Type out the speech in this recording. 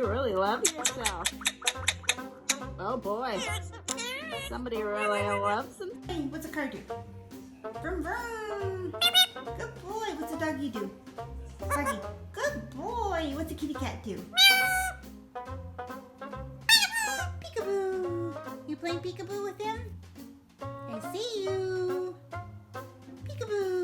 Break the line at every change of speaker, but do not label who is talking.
You really love yourself. Oh boy. Somebody really loves him.
Hey, what's a car do? Vroom vroom. Good boy. What's a doggy do? Doggy. Good boy. What's a kitty cat do? Peekaboo. You playing peekaboo with him? I see you. Peekaboo.